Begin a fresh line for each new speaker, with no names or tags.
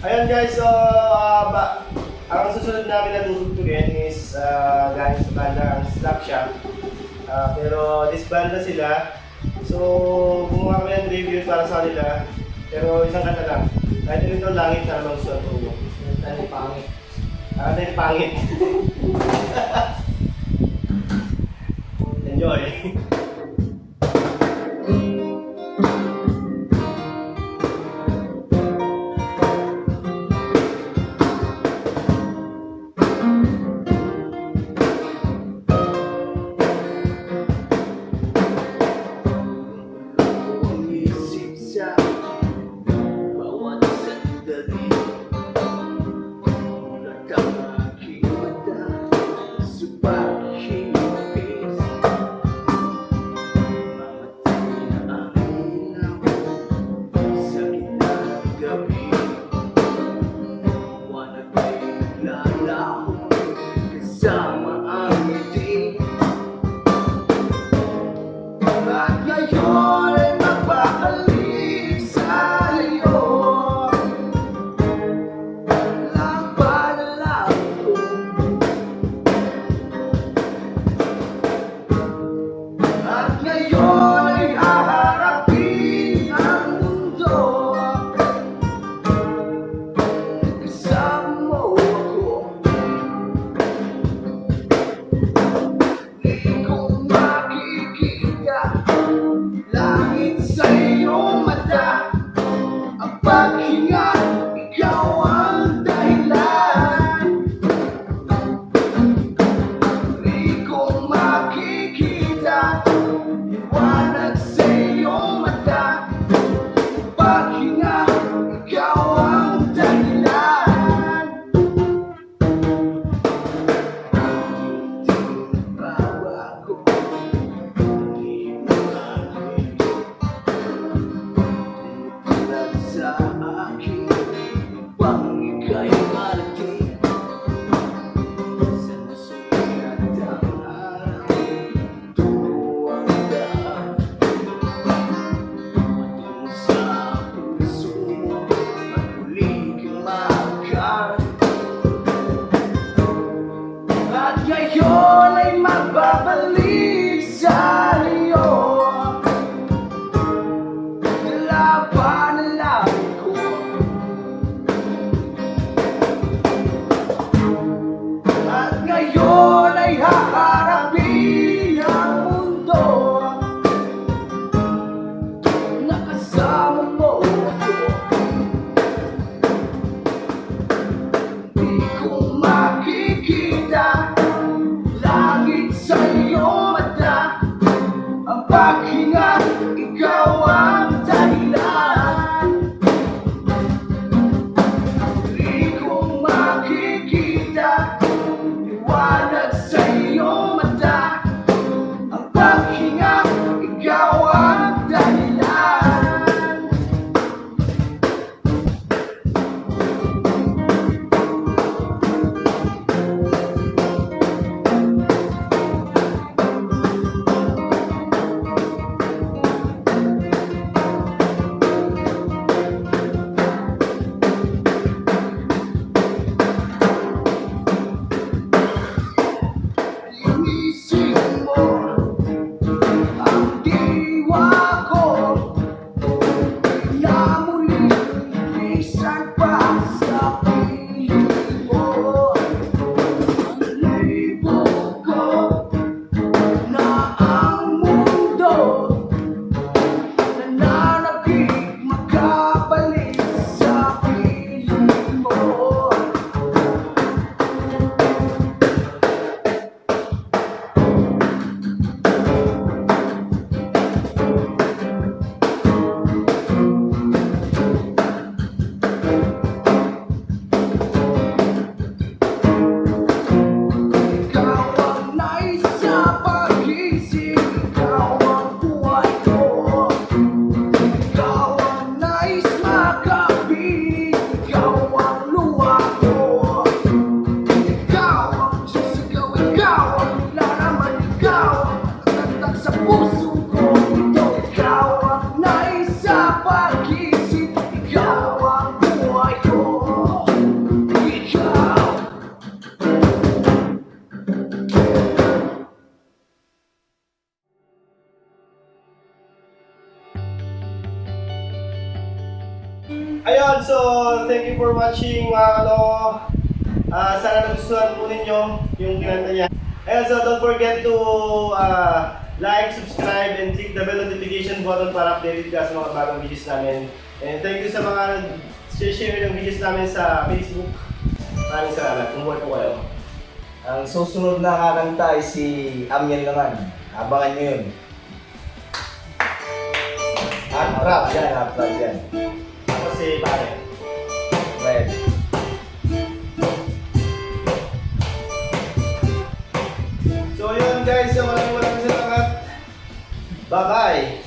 Ayan guys, so ang susunod namin na tutugtugin is galing sa banda ang Slapshot. Pero disband na sila. So gumawa kami ng review para sa kanila. Pero isang kanta lang. Kahit ito langit na naman gusto ko.
Tani pangit.
Dahil pangit. Enjoy. Ayun, so thank you for watching mga ano. Sana nagustuhan po ninyo yung kinanta niya. Ayun, so don't forget to like, subscribe, and click the bell notification button para updated ka sa mga bagong videos namin. And thank you sa mga share ng videos namin sa Facebook. Maraming salamat. Kumuha po kayo.
Ang susunod na kakanta ay si Amiel naman. Abangan nyo yun. Rap yan.
Ako si Pare.
Red.
So yun guys, maraming salamat. Bye-bye!